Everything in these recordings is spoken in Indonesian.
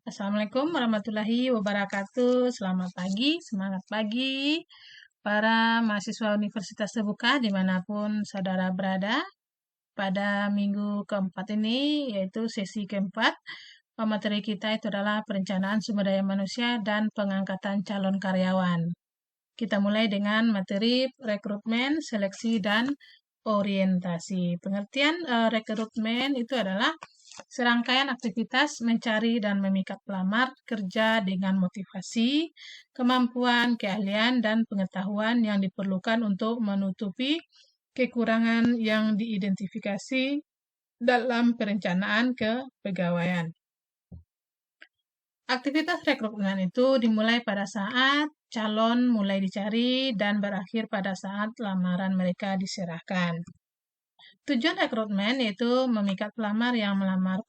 Assalamualaikum warahmatullahi wabarakatuh. Selamat pagi, semangat pagi para mahasiswa Universitas Terbuka dimanapun saudara berada. Pada minggu keempat ini, yaitu sesi keempat, materi kita itu adalah perencanaan sumber daya manusia dan pengangkatan calon karyawan. Kita mulai dengan materi rekrutmen, seleksi, dan orientasi. Pengertian rekrutmen itu adalah serangkaian aktivitas mencari dan memikat pelamar kerja dengan motivasi, kemampuan, keahlian, dan pengetahuan yang diperlukan untuk menutupi kekurangan yang diidentifikasi dalam perencanaan kepegawaian. Aktivitas rekrutmen itu dimulai pada saat calon mulai dicari dan berakhir pada saat lamaran mereka diserahkan. Tujuan rekrutmen yaitu memikat pelamar yang melamar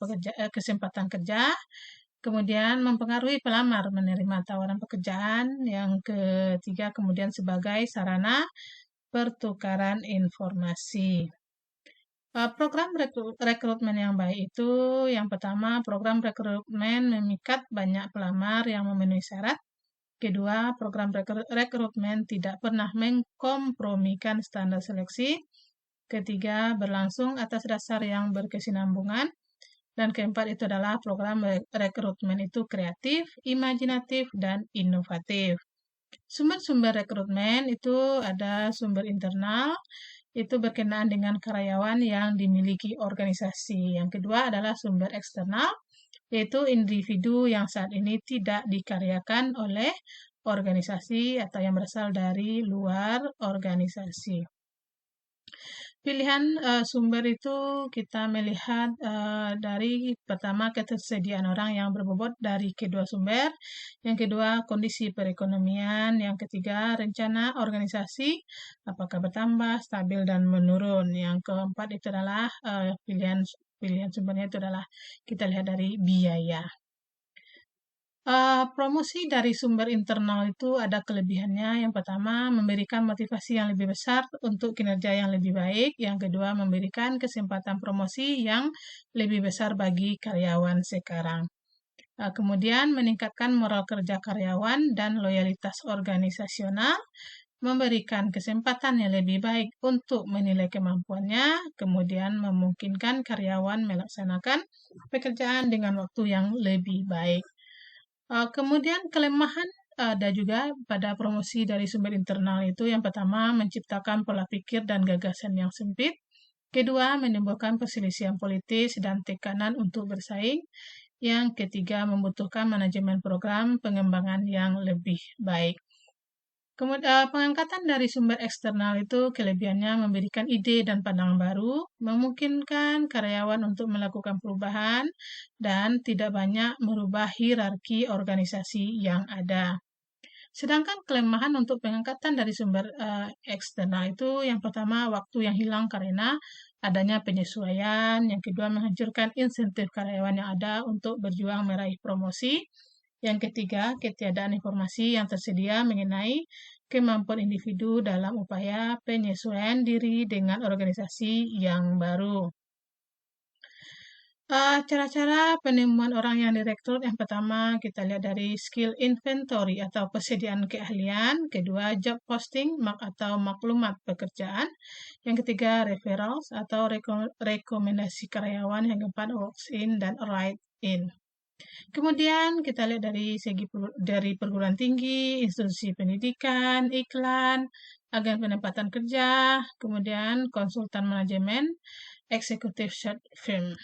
kesempatan kerja, kemudian mempengaruhi pelamar menerima tawaran pekerjaan, yang ketiga kemudian sebagai sarana pertukaran informasi. Program rekrutmen yang baik itu, yang pertama, program rekrutmen memikat banyak pelamar yang memenuhi syarat. Kedua, program rekrutmen tidak pernah mengkompromikan standar seleksi. Ketiga, berlangsung atas dasar yang berkesinambungan. Dan keempat itu adalah program rekrutmen itu kreatif, imajinatif, dan inovatif. Sumber-sumber rekrutmen itu ada sumber internal, itu berkenaan dengan karyawan yang dimiliki organisasi. Yang kedua adalah sumber eksternal, yaitu individu yang saat ini tidak dikaryakan oleh organisasi atau yang berasal dari luar organisasi. Pilihan sumber itu kita melihat dari pertama ketersediaan orang yang berbobot dari kedua sumber, yang kedua kondisi perekonomian, yang ketiga rencana organisasi apakah bertambah, stabil dan menurun. Yang keempat itu adalah pilihan sumbernya itu adalah kita lihat dari biaya. Promosi dari sumber internal itu ada kelebihannya. Yang pertama, memberikan motivasi yang lebih besar untuk kinerja yang lebih baik. Yang kedua, memberikan kesempatan promosi yang lebih besar bagi karyawan sekarang. Kemudian, meningkatkan moral kerja karyawan dan loyalitas organisasional, memberikan kesempatan yang lebih baik untuk menilai kemampuannya, kemudian memungkinkan karyawan melaksanakan pekerjaan dengan waktu yang lebih baik. Kemudian kelemahan ada juga pada promosi dari sumber internal itu. Yang pertama, menciptakan pola pikir dan gagasan yang sempit. Kedua, menimbulkan perselisihan politis dan tekanan untuk bersaing. Yang ketiga, membutuhkan manajemen program pengembangan yang lebih baik. Kemudian pengangkatan dari sumber eksternal itu kelebihannya memberikan ide dan pandangan baru, memungkinkan karyawan untuk melakukan perubahan, dan tidak banyak merubah hierarki organisasi yang ada. Sedangkan kelemahan untuk pengangkatan dari sumber eksternal itu, yang pertama waktu yang hilang karena adanya penyesuaian, yang kedua menghancurkan insentif karyawan yang ada untuk berjuang meraih promosi, yang ketiga ketiadaan informasi yang tersedia mengenai kemampuan individu dalam upaya penyesuaian diri dengan organisasi yang baru. Cara-cara penemuan orang yang direkrut, yang pertama kita lihat dari skill inventory atau persediaan keahlian, kedua job posting atau maklumat pekerjaan, yang ketiga referrals atau rekomendasi karyawan, yang keempat walks in dan write in. Kemudian kita lihat dari segi dari perguruan tinggi, institusi pendidikan, iklan, agen penempatan kerja, kemudian konsultan manajemen, executive search firm.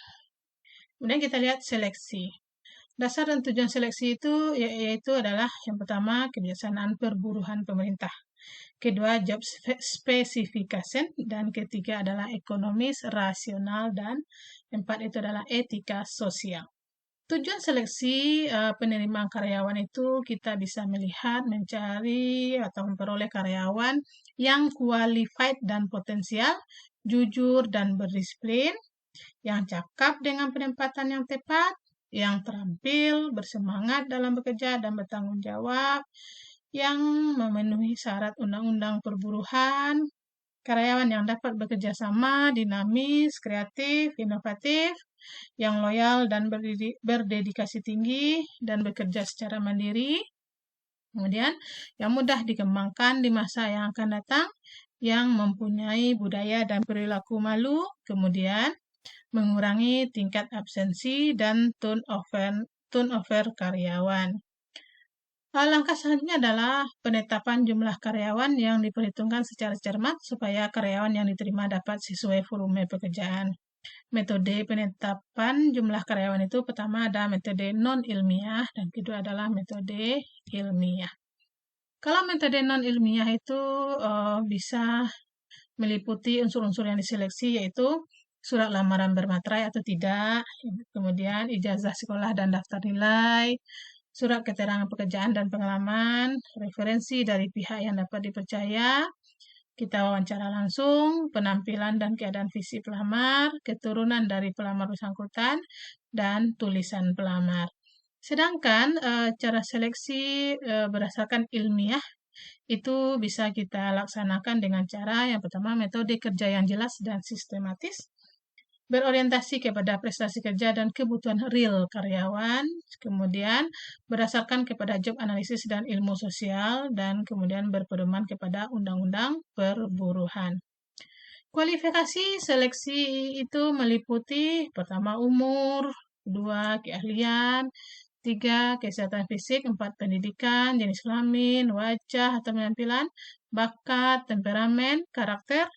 Kemudian kita lihat seleksi. Dasar dan tujuan seleksi itu yaitu adalah yang pertama kebijaksanaan perburuhan pemerintah, kedua job specification, dan ketiga adalah ekonomis, rasional, dan empat itu adalah etika sosial. Tujuan seleksi penerimaan karyawan itu kita bisa melihat mencari atau memperoleh karyawan yang qualified dan potensial, jujur dan berdisiplin, yang cakap dengan penempatan yang tepat, yang terampil, bersemangat dalam bekerja dan bertanggung jawab, yang memenuhi syarat undang-undang perburuhan, karyawan yang dapat bekerja sama, dinamis, kreatif, inovatif, yang loyal dan berdedikasi tinggi dan bekerja secara mandiri. Kemudian, yang mudah dikembangkan di masa yang akan datang, yang mempunyai budaya dan perilaku malu, kemudian mengurangi tingkat absensi dan turnover karyawan. Langkah selanjutnya adalah penetapan jumlah karyawan yang diperhitungkan secara cermat supaya karyawan yang diterima dapat sesuai volume pekerjaan. Metode penetapan jumlah karyawan itu pertama ada metode non-ilmiah dan kedua adalah metode ilmiah. Kalau metode non-ilmiah itu bisa meliputi unsur-unsur yang diseleksi yaitu surat lamaran bermaterai atau tidak, kemudian ijazah sekolah dan daftar nilai, surat keterangan pekerjaan dan pengalaman, referensi dari pihak yang dapat dipercaya, kita wawancara langsung, penampilan dan keadaan fisik pelamar, keturunan dari pelamar bersangkutan, dan tulisan pelamar. Sedangkan cara seleksi berdasarkan ilmiah itu bisa kita laksanakan dengan cara yang pertama metode kerja yang jelas dan sistematis, berorientasi kepada prestasi kerja dan kebutuhan real karyawan, kemudian berdasarkan kepada job analisis dan ilmu sosial, dan kemudian berpedoman kepada undang-undang perburuhan. Kualifikasi seleksi itu meliputi pertama umur, kedua keahlian, 3 kesehatan fisik, 4 pendidikan, jenis kelamin, wajah atau penampilan, bakat, temperamen, karakter,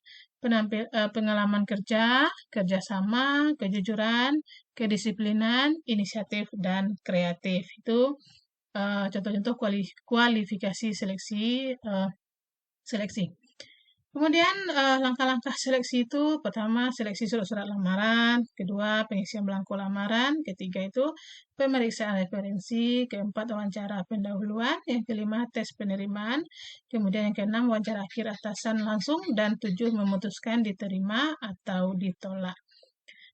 pengalaman kerja, kerjasama, kejujuran, kedisiplinan, inisiatif, dan kreatif. Itu contoh-contoh kualifikasi seleksi. Kemudian langkah-langkah seleksi itu pertama seleksi surat-surat lamaran, kedua pengisian belangko lamaran, ketiga itu pemeriksaan referensi, keempat wawancara pendahuluan, yang kelima tes penerimaan, kemudian yang keenam wawancara akhir atasan langsung, dan 7 memutuskan diterima atau ditolak.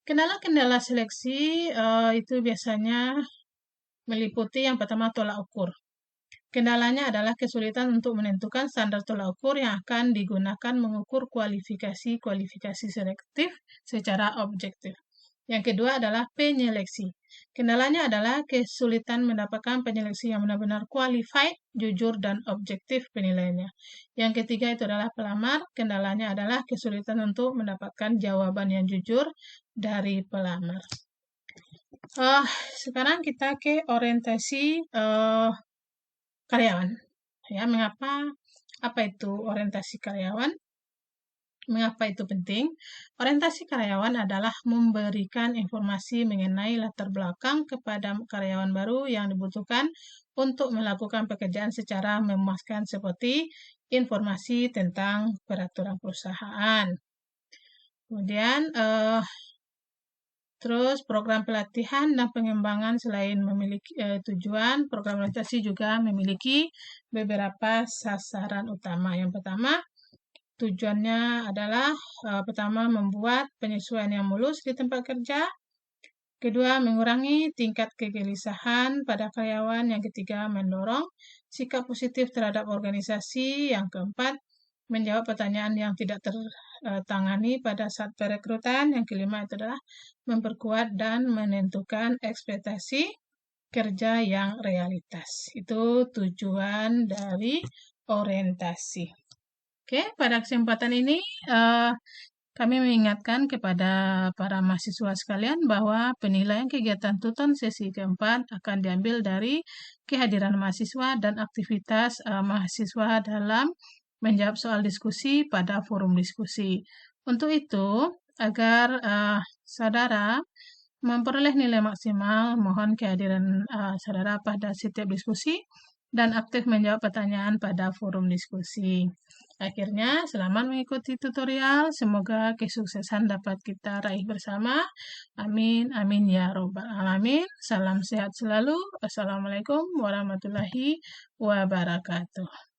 Kendala-kendala seleksi itu biasanya meliputi yang pertama tolak ukur. Kendalanya adalah kesulitan untuk menentukan standar tolak ukur yang akan digunakan mengukur kualifikasi selektif secara objektif. Yang kedua adalah penyeleksi. Kendalanya adalah kesulitan mendapatkan penyeleksi yang benar-benar qualified, jujur, dan objektif penilaiannya. Yang ketiga itu adalah pelamar. Kendalanya adalah kesulitan untuk mendapatkan jawaban yang jujur dari pelamar. Sekarang kita ke orientasi karyawan. Ya, apa itu orientasi karyawan? Mengapa itu penting? Orientasi karyawan adalah memberikan informasi mengenai latar belakang kepada karyawan baru yang dibutuhkan untuk melakukan pekerjaan secara memuaskan seperti informasi tentang peraturan perusahaan. Kemudian terus program pelatihan dan pengembangan selain memiliki tujuan, program orientasi juga memiliki beberapa sasaran utama. Yang pertama, tujuannya adalah pertama membuat penyesuaian yang mulus di tempat kerja. Kedua, mengurangi tingkat kegelisahan pada karyawan. Yang ketiga, mendorong sikap positif terhadap organisasi. Yang keempat, menjawab pertanyaan yang tidak tertangani pada saat perekrutan. Yang kelima itu adalah memperkuat dan menentukan ekspektasi kerja yang realitas. Itu tujuan dari orientasi. Oke, pada kesempatan ini kami mengingatkan kepada para mahasiswa sekalian bahwa penilaian kegiatan tuton sesi keempat akan diambil dari kehadiran mahasiswa dan aktivitas mahasiswa dalam menjawab soal diskusi pada forum diskusi. Untuk itu, agar saudara memperoleh nilai maksimal, mohon kehadiran saudara pada setiap diskusi dan aktif menjawab pertanyaan pada forum diskusi. Akhirnya, selamat mengikuti tutorial. Semoga kesuksesan dapat kita raih bersama. Amin, amin ya robbal alamin. Salam sehat selalu. Assalamualaikum warahmatullahi wabarakatuh.